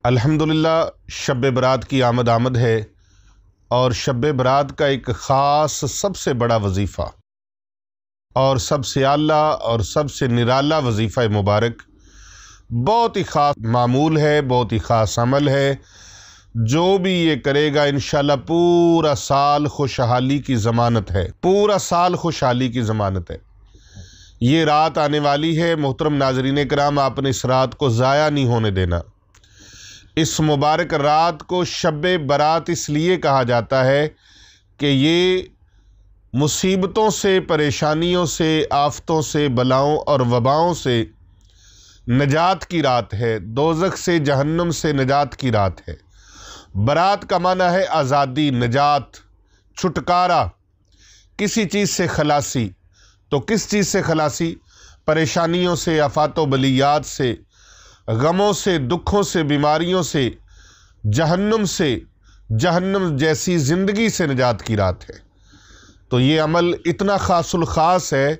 الحمدللہ شب برات کی آمد ہے اور شب برات کا ایک خاص سب سے بڑا وظیفہ اور سب سے اعلیٰ اور سب سے نرالا وظیفہ مبارک بہت ہی خاص معمول ہے، بہت ہی خاص عمل ہے۔ جو بھی یہ کرے گا انشاءاللہ پورا سال خوشحالی کی ضمانت ہے، پورا سال خوشحالی کی ضمانت ہے۔ یہ رات آنے والی ہے، محترم ناظرین کرام، آپ نے اس رات کو ضائع نہیں ہونے دینا۔ اس مبارک رات کو شب برات اس لیے کہا جاتا ہے کہ یہ مصیبتوں سے، پریشانیوں سے، آفتوں سے، بلاؤں اور وباؤں سے نجات کی رات ہے، دوزخ سے، جہنم سے نجات کی رات ہے۔ برات کا معنی ہے آزادی، نجات، چھٹکارا، کسی چیز سے خلاصی۔ تو کس چیز سے خلاصی؟ پریشانیوں سے، آفات و بلیات سے، غموں سے، دکھوں سے، بیماریوں سے، جہنم سے، جہنم جیسی زندگی سے نجات کی رات ہے۔ تو یہ عمل اتنا خاص الخاص ہے،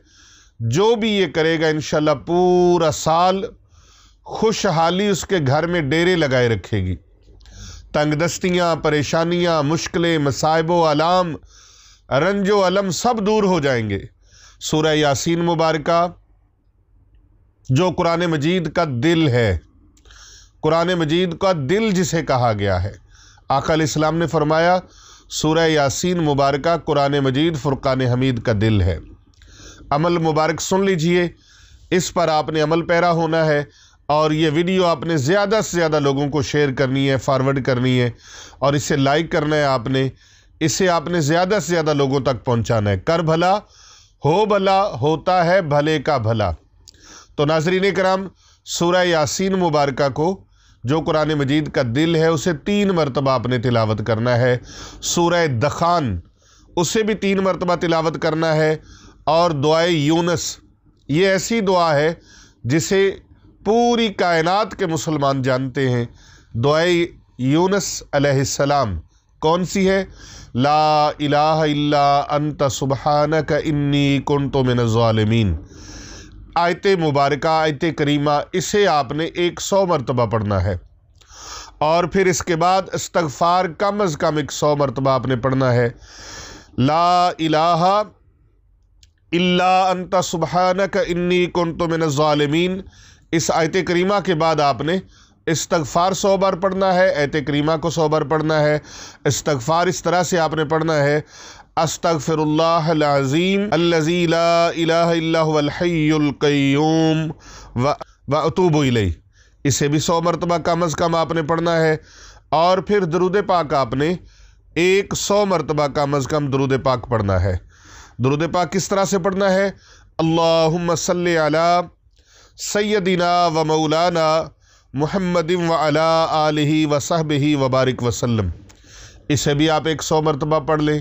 جو بھی یہ کرے گا انشاءاللہ پورا سال خوشحالی اس کے گھر میں ڈیرے لگائے رکھے گی۔ تنگ دستیاں، پریشانیاں، مشکلیں، مصائب و آلام، رنج و علم سب دور ہو جائیں گے۔ سورہ یاسین مبارکہ جو قرآن مجید کا دل ہے، قرآن مجید کا دل جسے کہا گیا ہے، آقا علیہ السلام نے فرمایا سورہ یاسین مبارکہ قرآن مجید فرقان حمید کا دل ہے۔ عمل مبارک سن لیجئے، اس پر آپ نے عمل پیرا ہونا ہے، اور یہ ویڈیو آپ نے زیادہ سے زیادہ لوگوں کو شیئر کرنی ہے، فارورڈ کرنی ہے، اور اسے لائک کرنا ہے آپ نے، اسے آپ نے زیادہ سے زیادہ لوگوں تک پہنچانا ہے۔ کر بھلا ہو بھلا، ہوتا ہے بھلے کا بھلا۔ تو ناظرین کرام، سورہ یاسین مبارکہ کو جو قرآن مجید کا دل ہے اسے 3 مرتبہ آپ نے تلاوت کرنا ہے۔ سورہ دخان اسے بھی 3 مرتبہ تلاوت کرنا ہے، اور دعائے یونس، یہ ایسی دعا ہے جسے پوری کائنات کے مسلمان جانتے ہیں۔ دعائے یونس علیہ السلام کون سی ہے؟ لا الہ الا انت سبحانک انی کنت من الظالمین۔ آیت مبارکہ، آیت کریمہ، اسے آپ نے 100 مرتبہ پڑھنا ہے، اور پھر اس کے بعد استغفار کم از کم 100 مرتبہ آپ نے پڑھنا ہے۔ لا الہ الا انت سبحانک انی کنت من الظالمین۔ اس آیت کریمہ کے بعد آپ نے استغفار 100 بار پڑھنا ہے، آیت کریمہ کو 100 بار پڑھنا ہے۔ استغفار اس طرح سے آپ نے پڑھنا ہے، استغفر اللہ العظیم الذی لا الہ الا هو الحی القیوم واتوب الیہ۔ اسے بھی 100 مرتبہ کم از کم آپ نے پڑھنا ہے، اور پھر درود پاک آپ نے 100 مرتبہ کم از کم درود پاک پڑھنا ہے۔ درود پاک کس طرح سے پڑھنا ہے؟ اللہم صلی علی سیدنا و مولانا محمد وعلی آلہ وصحبہ وبارک وسلم۔ اسے بھی آپ 100 مرتبہ پڑھ لیں،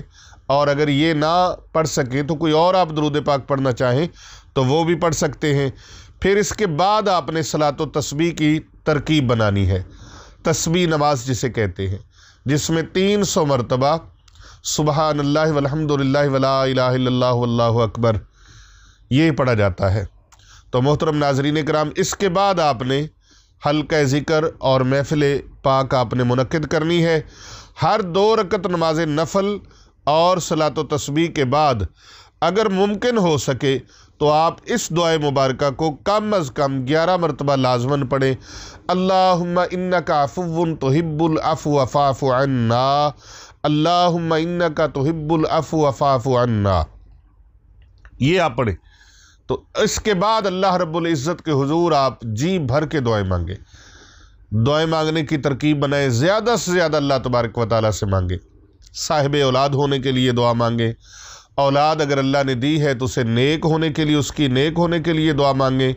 اور اگر یہ نہ پڑھ سکیں تو کوئی اور آپ درود پاک پڑھنا چاہیں تو وہ بھی پڑھ سکتے ہیں۔ پھر اس کے بعد آپ نے صلاۃ و تسبیح کی ترکیب بنانی ہے، تسبیح نماز جسے کہتے ہیں، جس میں 300 مرتبہ سبحان اللہ والحمد للہ ولا الہ الا اللہ واللہ اکبر یہ پڑھا جاتا ہے۔ تو محترم ناظرین کرام، اس کے بعد آپ نے حلقہ ذکر اور محفل پاک آپ نے منعقد کرنی ہے۔ ہر 2 رکعت نماز نفل اور صلاۃ و تسبیح کے بعد اگر ممکن ہو سکے تو آپ اس دعائے مبارکہ کو کم از کم 11 مرتبہ لازماً پڑھیں۔ اللہم انک عفو تحب العفو فاعف عنا، اللہم انک تحب العفو فاعف عنا، یہ آپ پڑھیں۔ تو اس کے بعد اللہ رب العزت کے حضور آپ جی بھر کے دعائیں مانگیں، دعائیں مانگنے کی ترکیب بنائیں، زیادہ سے زیادہ اللہ تبارک و تعالیٰ سے مانگیں۔ صاحب اولاد ہونے کے لیے دعا مانگیں، اولاد اگر اللہ نے دی ہے تو اسے نیک ہونے کے لیے، اس کی نیک ہونے کے لیے دعا مانگیں۔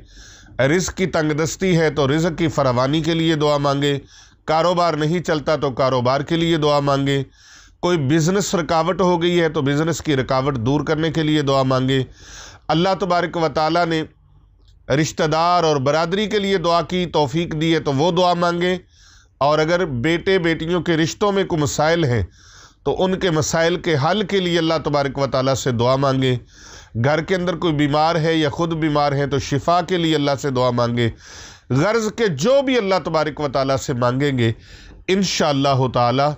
رزق کی تنگ دستی ہے تو رزق کی فراوانی کے لیے دعا مانگیں۔ کاروبار نہیں چلتا تو کاروبار کے لیے دعا مانگیں۔ کوئی بزنس رکاوٹ ہو گئی ہے تو بزنس کی رکاوٹ دور کرنے کے لیے دعا مانگیں۔ اللہ تبارک و تعالیٰ نے رشتہ دار اور برادری کے لیے دعا کی توفیق دی ہے تو وہ دعا مانگیں، اور اگر بیٹے بیٹیوں کے رشتوں میں کوئی مسائل ہیں تو ان کے مسائل کے حل کے لیے اللہ تبارک و تعالیٰ سے دعا مانگیں۔ گھر کے اندر کوئی بیمار ہے یا خود بیمار ہیں تو شفا کے لیے اللہ سے دعا مانگیں۔ غرض کے جو بھی اللہ تبارک و تعالیٰ سے مانگیں گے انشاءاللہ تعالیٰ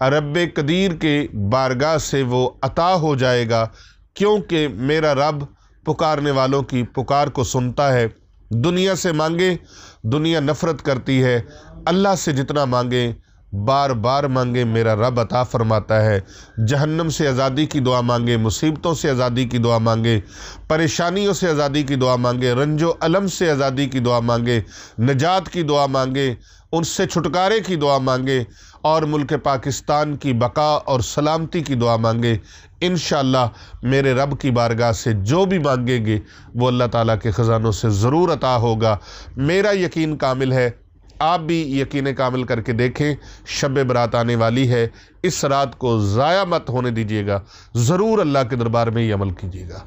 رب قدیر کے بارگاہ سے وہ عطا ہو جائے گا، کیونکہ میرا رب پکارنے والوں کی پکار کو سنتا ہے۔ دنیا سے مانگیں، دنیا نفرت کرتی ہے، اللہ سے جتنا مانگیں، بار بار مانگیں، میرا رب عطا فرماتا ہے۔ جہنم سے آزادی کی دعا مانگیں، مصیبتوں سے آزادی کی دعا مانگیں، پریشانیوں سے آزادی کی دعا مانگیں، رنج و الم سے آزادی کی دعا مانگیں، نجات کی دعا مانگیں، ان سے چھٹکارے کی دعا مانگیں، اور ملک پاکستان کی بقا اور سلامتی کی دعا مانگیں۔ انشاءاللہ میرے رب کی بارگاہ سے جو بھی مانگیں گے وہ اللہ تعالیٰ کے خزانوں سے ضرور عطا ہوگا۔ میرا یقین کامل ہے، آپ بھی یقین کامل کر کے دیکھیں۔ شب برات آنے والی ہے، اس رات کو ضائع مت ہونے دیجیے گا، ضرور اللہ کے دربار میں یہ عمل کیجیے گا۔